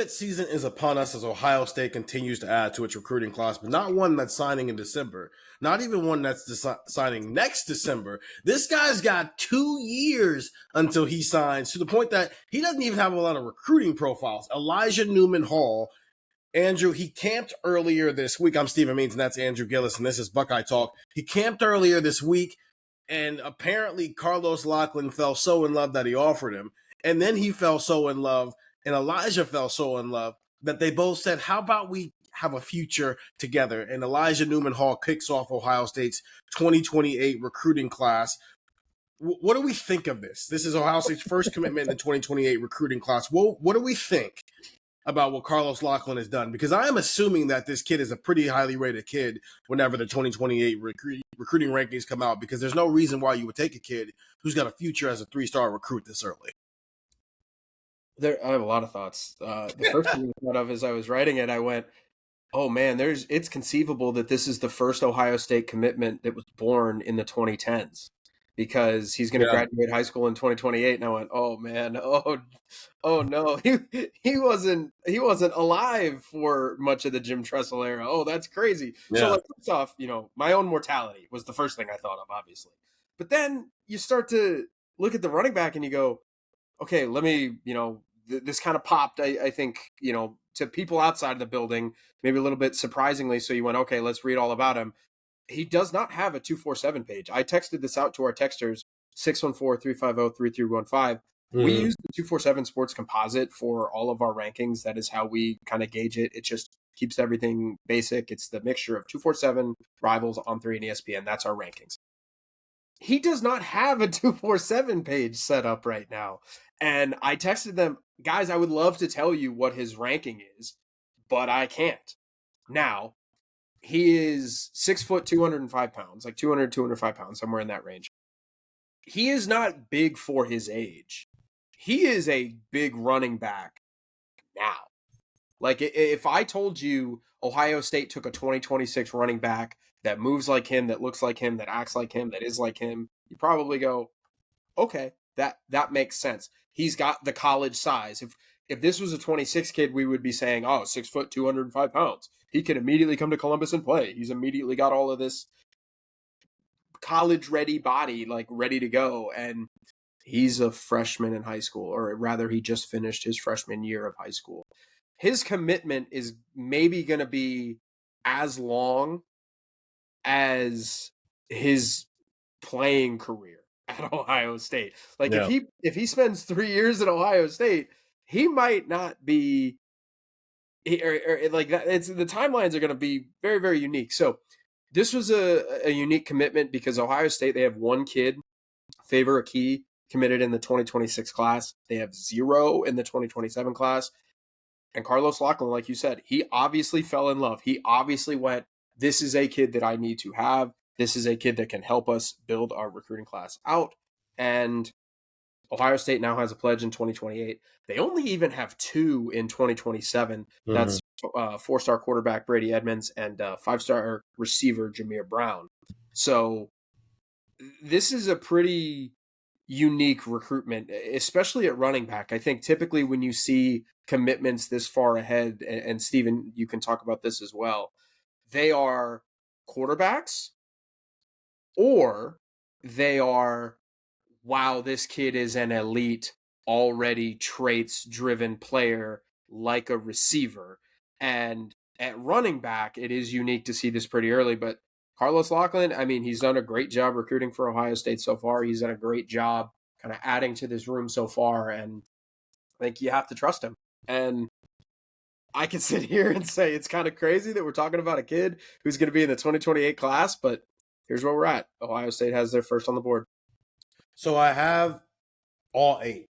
tournament season is upon us as Ohio State continues to add to its recruiting class, but not one that's signing in December. Not even one that's signing next December. This guy's got 2 years until he signs, to the point that he doesn't even have a lot of recruiting profiles. Elijah Newman-Hall, Andrew, he camped earlier this week. I'm Stephen Means, and that's Andrew Gillis, and this is Buckeye Talk. He camped earlier this week, and apparently Carlos Lachlan fell so in love that he offered him. And then he fell so in love, and Elijah fell so in love, that they both said, how about we have a future together? And Elijah Newman-Hall kicks off Ohio State's 2028 recruiting class. What do we think of this? This is Ohio State's first commitment in the 2028 recruiting class. What do we think about what Carlos Lachlan has done? Because I am assuming that this kid is a pretty highly rated kid whenever the 2028 recruiting rankings come out, because there's no reason why you would take a kid who's got a future as a 3-star recruit this early. I have a lot of thoughts. The first thing I thought of as I was writing it, I went, oh man, it's conceivable that this is the first Ohio State commitment that was born in the 2010s, because he's going to graduate high school in 2028. And I went, oh man, oh no, he wasn't alive for much of the Jim Tressel era. Oh, that's crazy. Yeah. So first off, my own mortality was the first thing I thought of, obviously. But then you start to look at the running back and you go, okay, let me, this kind of popped, I think, to people outside of the building, maybe a little bit surprisingly. So you went, okay, let's read all about him. He does not have a 247 page. I texted this out to our texters, 614-350-3315. We use the 247 Sports Composite for all of our rankings. That is how we kind of gauge it. It just keeps everything basic. It's the mixture of 247, Rivals, On3, and ESPN. That's our rankings. He does not have a 247 page set up right now. And I texted them, guys, I would love to tell you what his ranking is, but I can't. Now, he is 6 foot, 205 pounds, like 205 pounds, somewhere in that range. He is not big for his age. He is a big running back now. Like, if I told you Ohio State took a 2026 running back that moves like him, that looks like him, that acts like him, that is like him, you probably go, okay, that makes sense. He's got the college size. If this was a 26 kid, we would be saying, 6 foot, 205 pounds. He can immediately come to Columbus and play. He's immediately got all of this college-ready body, like ready to go. And he's a freshman in high school, or rather he just finished his freshman year of high school. His commitment is maybe going to be as long as his playing career at Ohio State. Like, if he spends 3 years at Ohio State, he might not be like that. The timelines are going to be very, very unique. So this was a unique commitment because Ohio State, they have one kid, Favor Akey, committed in the 2026 class. They have 0 in the 2027 class. And Carlos Lachlan, like you said, he obviously fell in love. He obviously went, this is a kid that I need to have. This is a kid that can help us build our recruiting class out. And Ohio State now has a pledge in 2028. They only even have 2 in 2027. Mm-hmm. That's 4-star quarterback Brady Edmonds and 5-star receiver Jameer Brown. So this is a pretty unique recruitment, especially at running back. I think typically when you see commitments this far ahead, and Stephen, you can talk about this as well, they are quarterbacks or they are, wow, this kid is an elite, already traits-driven player like a receiver. And at running back, it is unique to see this pretty early, but Carlos Lachlan, I mean, he's done a great job recruiting for Ohio State so far. He's done a great job kind of adding to this room so far, and I think you have to trust him. And I can sit here and say it's kind of crazy that we're talking about a kid who's going to be in the 2028 class, but here's where we're at. Ohio State has their first on the board. So I have all 8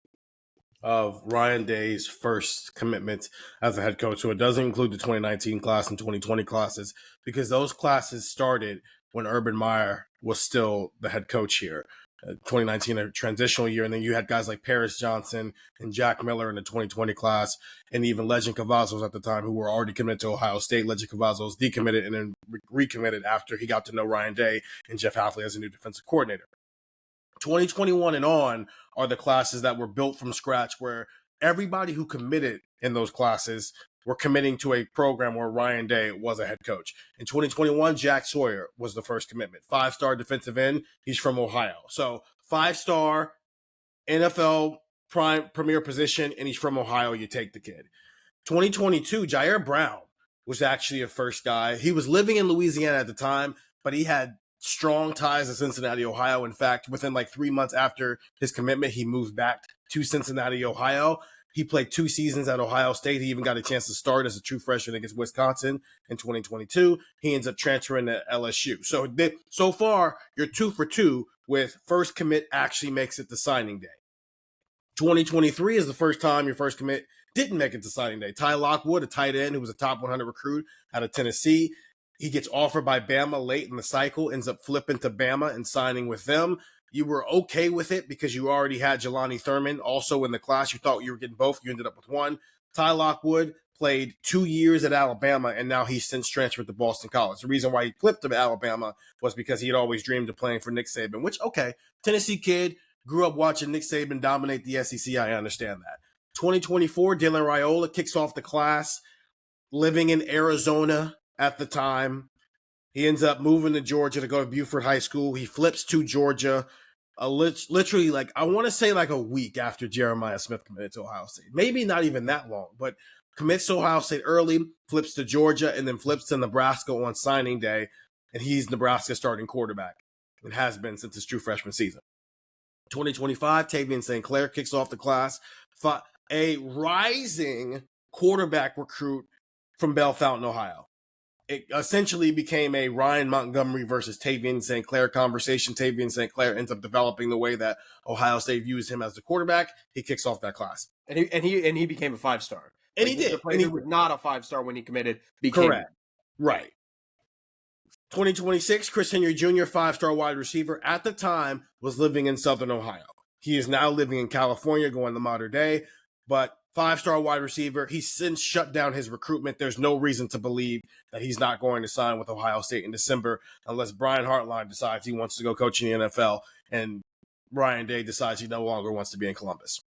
of Ryan Day's first commitments as a head coach. So it doesn't include the 2019 class and 2020 classes, because those classes started when Urban Meyer was still the head coach here. 2019, a transitional year, and then you had guys like Paris Johnson and Jack Miller in the 2020 class, and even Legend Cavazos at the time, who were already committed to Ohio State. Legend Cavazos decommitted and then recommitted after he got to know Ryan Day and Jeff Hafley as a new defensive coordinator. 2021 and on are the classes that were built from scratch, where everybody who committed in those classes were committing to a program where Ryan Day was a head coach. In 2021, Jack Sawyer was the first commitment. 5-star defensive end. He's from Ohio. So 5-star NFL premier position, and he's from Ohio. You take the kid. 2022, Jair Brown was actually a first guy. He was living in Louisiana at the time, but he had strong ties to Cincinnati, Ohio. In fact, within like 3 months after his commitment, he moved back to Cincinnati, Ohio. He played 2 seasons at Ohio State. He even got a chance to start as a true freshman against Wisconsin in 2022. He ends up transferring to LSU. So far, you're 2 for 2 with first commit actually makes it to signing day. 2023 is the first time your first commit didn't make it to signing day. Ty Lockwood, a tight end who was a top 100 recruit out of Tennessee. He gets offered by Bama late in the cycle, ends up flipping to Bama and signing with them. You were okay with it because you already had Jelani Thurman also in the class. You thought you were getting both. You ended up with one. Ty Lockwood played 2 years at Alabama, and now he's since transferred to Boston College. The reason why he flipped to Alabama was because he had always dreamed of playing for Nick Saban, which, okay, Tennessee kid, grew up watching Nick Saban dominate the SEC. I understand that. 2024, Dylan Raiola kicks off the class, living in Arizona at the time. He ends up moving to Georgia to go to Buford High School. He flips to Georgia literally, like, I want to say like a week after Jeremiah Smith committed to Ohio State. Maybe not even that long, but commits to Ohio State early, flips to Georgia, and then flips to Nebraska on signing day, and he's Nebraska's starting quarterback. It has been since his true freshman season. 2025, Tavian St. Clair kicks off the class. A rising quarterback recruit from Bell Fountain, Ohio. It essentially became a Ryan Montgomery versus Tavian St. Clair conversation. Tavian St. Clair ends up developing the way that Ohio State views him as the quarterback. He kicks off that class. And he became a 5-star. And he did. The player who was not a 5-star when he committed became correct. Right. 2026, Chris Henry Jr., 5-star wide receiver, at the time was living in Southern Ohio. He is now living in California, going to modern day, but 5-star wide receiver. He's since shut down his recruitment. There's no reason to believe that he's not going to sign with Ohio State in December unless Brian Hartline decides he wants to go coach in the NFL and Ryan Day decides he no longer wants to be in Columbus.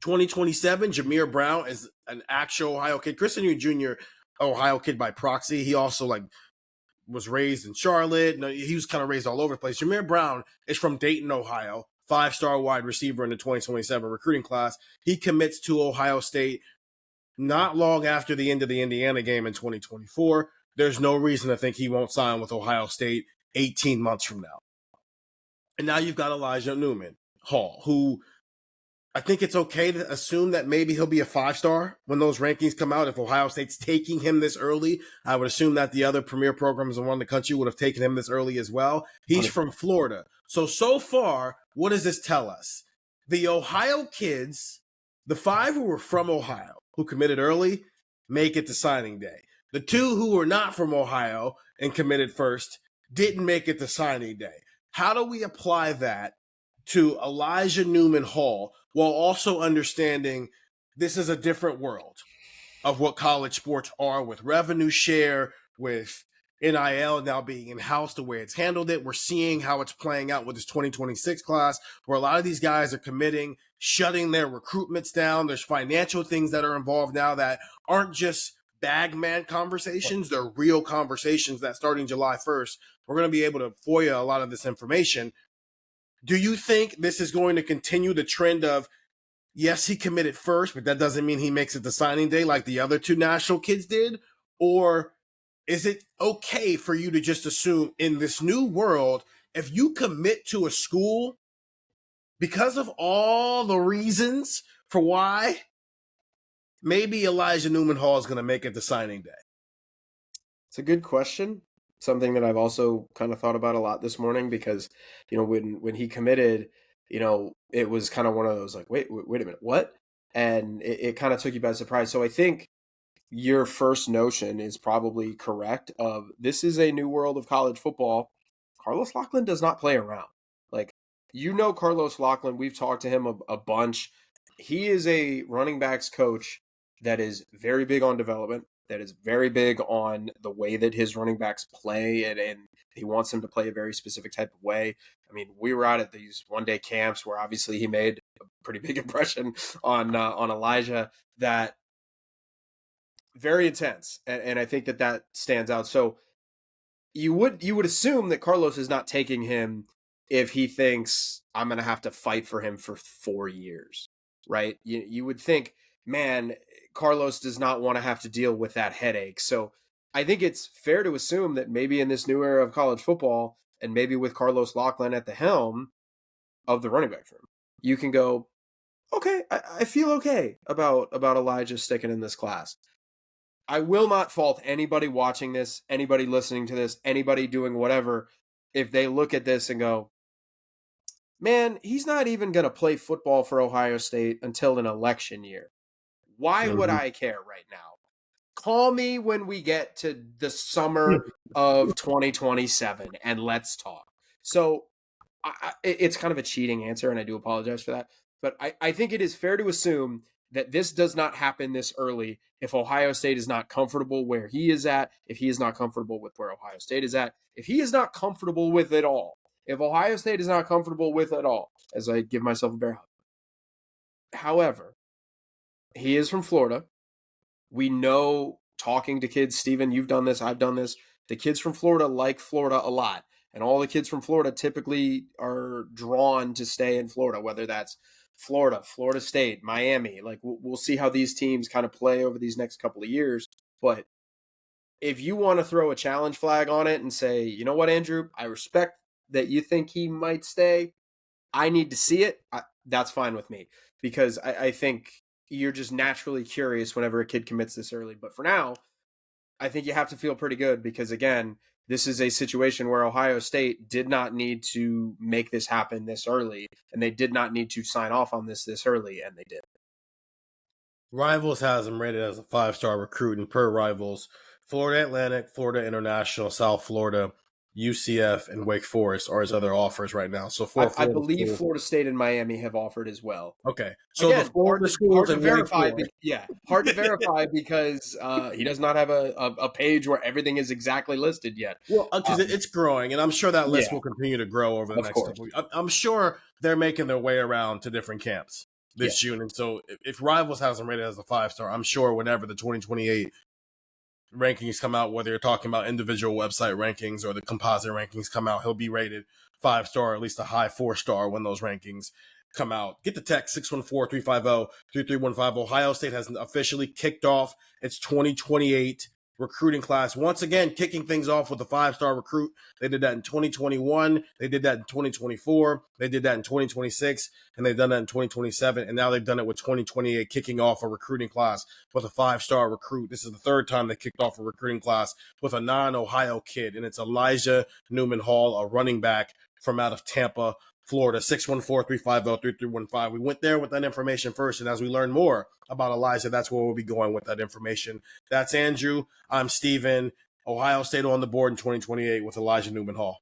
2027, Jameer Brown is an actual Ohio kid. Chris Henry Jr., Ohio kid by proxy. He also was raised in Charlotte. No, he was kind of raised all over the place. Jameer Brown is from Dayton, Ohio. 5-star wide receiver in the 2027 recruiting class. He commits to Ohio State not long after the end of the Indiana game in 2024. There's no reason to think he won't sign with Ohio State 18 months from now. And now you've got Elijah Newman-Hall, who I think it's okay to assume that maybe he'll be a 5-star when those rankings come out. If Ohio State's taking him this early, I would assume that the other premier programs around the country would have taken him this early as well. He's from Florida. So far, what does this tell us? The Ohio kids, the 5 who were from Ohio, who committed early, make it to signing day. The 2 who were not from Ohio and committed first didn't make it to signing day. How do we apply that to Elijah Newman-Hall while also understanding this is a different world of what college sports are, with revenue share, with NIL now being in-house, the way it's handled it? We're seeing how it's playing out with this 2026 class, where a lot of these guys are committing, shutting their recruitments down. There's financial things that are involved now that aren't just bagman conversations. They're real conversations that starting July 1st, we're going to be able to FOIA a lot of this information. Do you think this is going to continue the trend of, yes, he committed first, but that doesn't mean he makes it to signing day like the other 2 national kids did? Or is it okay for you to just assume in this new world, if you commit to a school because of all the reasons for why, maybe Elijah Newman-Hall is going to make it to signing day? It's a good question. Something that I've also kind of thought about a lot this morning, because, when he committed, it was kind of one of those like, wait a minute, what? And it kind of took you by surprise. So I think your first notion is probably correct of, this is a new world of college football. Carlos Loughlin does not play around. Carlos Loughlin, we've talked to him a bunch. He is a running backs coach that is very big on development. that is very big on the way that his running backs play, and he wants them to play a very specific type of way. I mean, we were out at these one-day camps where obviously he made a pretty big impression on Elijah. That very intense, and I think that stands out. So you would assume that Carlos is not taking him if he thinks I'm going to have to fight for him for 4 years, right? You would think, man, Carlos does not want to have to deal with that headache. So I think it's fair to assume that maybe in this new era of college football, and maybe with Carlos Loughlin at the helm of the running back room, you can go, okay, I feel okay about Elijah sticking in this class. I will not fault anybody watching this, anybody listening to this, anybody doing whatever, if they look at this and go, man, he's not even going to play football for Ohio State until an election year. Why would I care right now? Call me when we get to the summer of 2027 and let's talk. So it's kind of a cheating answer, and I do apologize for that. But I think it is fair to assume that this does not happen this early if Ohio State is not comfortable where he is at, if he is not comfortable with where Ohio State is at, if he is not comfortable with it all, if Ohio State is not comfortable with it all, as I give myself a bear hug. However, he is from Florida. We know, talking to kids, Stephen, you've done this, I've done this, the kids from Florida like Florida a lot. And all the kids from Florida typically are drawn to stay in Florida, whether that's Florida, Florida State, Miami. Like, we'll see how these teams kind of play over these next couple of years. But if you want to throw a challenge flag on it and say, you know what, Andrew, I respect that you think he might stay. I need to see it. That's fine with me, because I think you're just naturally curious whenever a kid commits this early. But for now, I think you have to feel pretty good, because, again, this is a situation where Ohio State did not need to make this happen this early, and they did not need to sign off on this early, and they did. Rivals has him rated as a 5-star recruit, and per Rivals, Florida Atlantic, Florida International, South Florida, UCF, and Wake Forest are his other offers right now. So I believe Florida State and Miami have offered as well. Okay, so again, the Florida schools hard to verify. Hard to verify because he does not have a page where everything is exactly listed yet. Well, because it's growing, and I'm sure that list will continue to grow over the next couple weeks. I'm sure they're making their way around to different camps this June, and so if Rivals has him rated as a 5-star, I'm sure whenever the 2028 rankings come out, whether you're talking about individual website rankings or the composite rankings come out, he'll be rated 5-star, or at least a high 4-star when those rankings come out. Get the text 614-350-3315. Ohio State has officially kicked off its 2028 recruiting class. Once again, kicking things off with a 5-star recruit. They did that in 2021. They did that in 2024. They did that in 2026. And they've done that in 2027. And now they've done it with 2028, kicking off a recruiting class with a 5-star recruit. This is the third time they kicked off a recruiting class with a non-Ohio kid. And it's Elijah Newman-Hall, a running back from out of Tampa, Florida. 614-350-3315. We went there with that information first, and as we learn more about Elijah, that's where we'll be going with that information. That's Andrew. I'm Stephen. Ohio State on the board in 2028 with Elijah Newman-Hall.